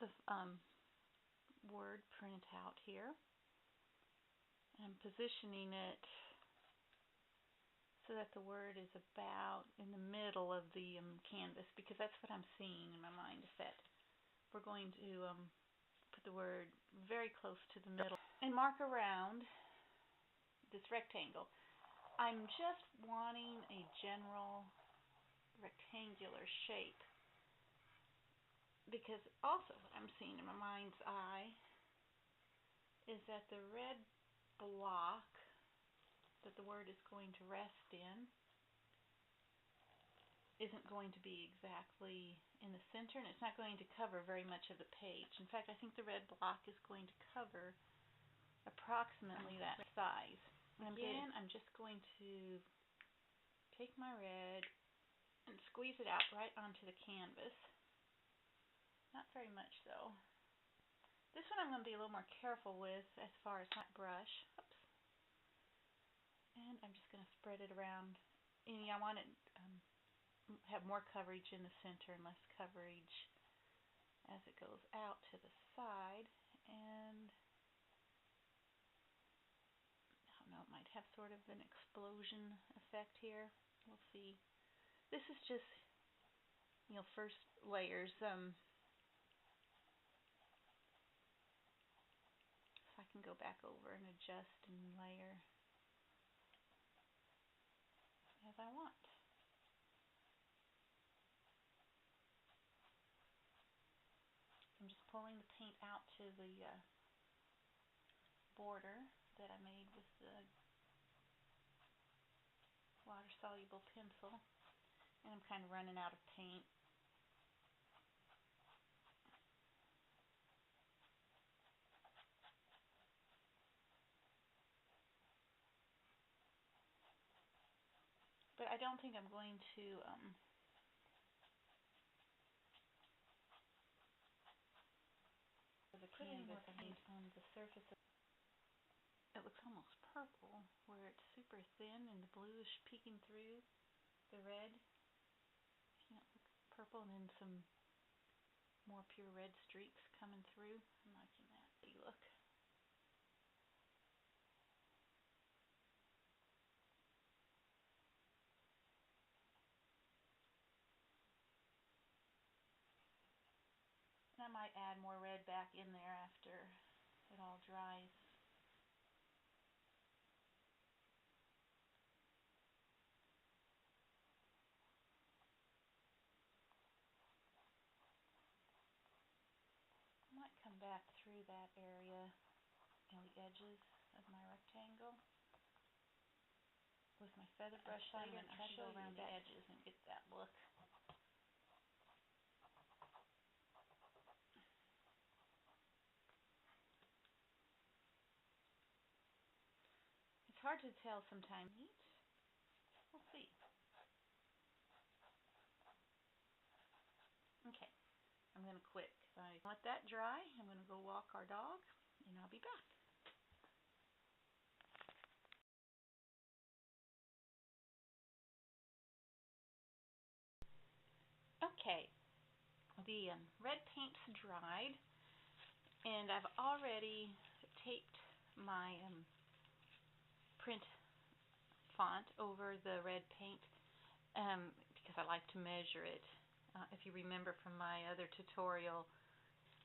the word printout here. I'm positioning it so that the word is about in the middle of the canvas, because that's what I'm seeing in my mind, is that we're going to put the word very close to the middle and mark around this rectangle. I'm just wanting a general rectangular shape, because also what I'm seeing in my mind's eye is that the red block that the word is going to rest in isn't going to be exactly in the center, and it's not going to cover very much of the page. In fact, I think the red block is going to cover approximately that size. And again, I'm just going to take my red and squeeze it out right onto the canvas. Not very much though. This one I'm going to be a little more careful with as far as my brush. Oops. And I'm just going to spread it around. And I want it have more coverage in the center and less coverage as it goes out to the side. And I don't know, it might have sort of an explosion effect here. We'll see. This is just, first layers. So I can go back over and adjust and layer as I want. I'm just pulling the paint out to the border that I made with the water-soluble pencil, and I'm kind of running out of paint. But I don't think I'm going to the canvas paint on the surface. It looks almost purple, where it's super thin and the blue is peeking through the red. It looks purple, and then some more pure red streaks coming through. I'm liking that look. And I might add more red back in there after it all dries. I might come back through that area and the edges of my rectangle with my feather brush later, and try to go around the edges and get that look. It's hard to tell sometimes. We'll see. Okay, I'm going to quit because I let that dry. I'm going to go walk our dog, and I'll be back. Okay, the red paint's dried, and I've already taped my print font over the red paint because I like to measure it, if you remember from my other tutorial.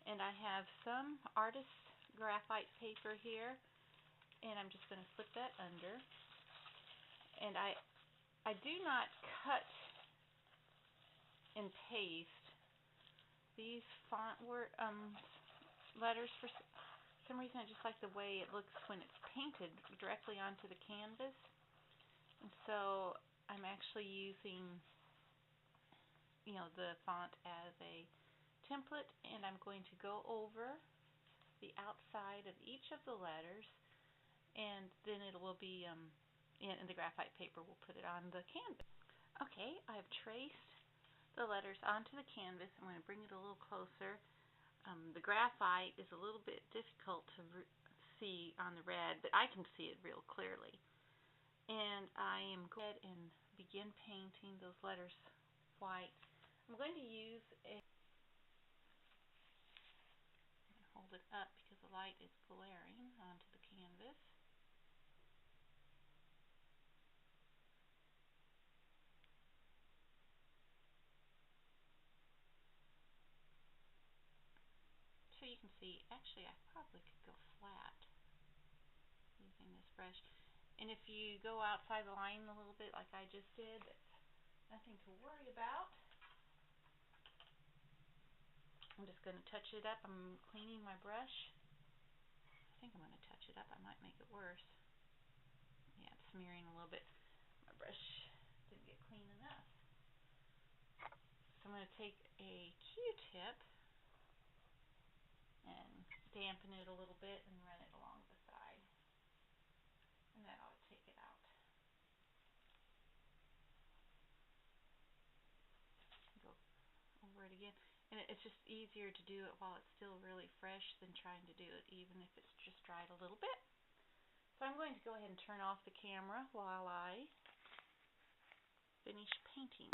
And I have some artist's graphite paper here, and I'm just going to slip that under. And I do not cut and paste these font letters. For some reason I just like the way it looks when it's painted directly onto the canvas. And so I'm actually using the font as a template, and I'm going to go over the outside of each of the letters, and then it will be in the graphite paper. We'll put it on the canvas. Okay, I've traced the letters onto the canvas. I'm going to bring it a little closer. The graphite is a little bit difficult to see on the red, but I can see it real clearly. And I am going to go ahead and begin painting those letters white. I'm going to use hold it up because the light is glaring onto the canvas. So you can see, actually I probably could go flat using this brush. And if you go outside the line a little bit like I just did, that's nothing to worry about. I'm just going to touch it up. I'm cleaning my brush. I think I'm going to touch it up. I might make it worse. Yeah, it's smearing a little bit. My brush didn't get clean enough. So I'm going to take a Q-tip and dampen it a little bit and run it along the side. And that ought to take it out. Go over it again. And it's just easier to do it while it's still really fresh than trying to do it even if it's just dried a little bit. So I'm going to go ahead and turn off the camera while I finish painting.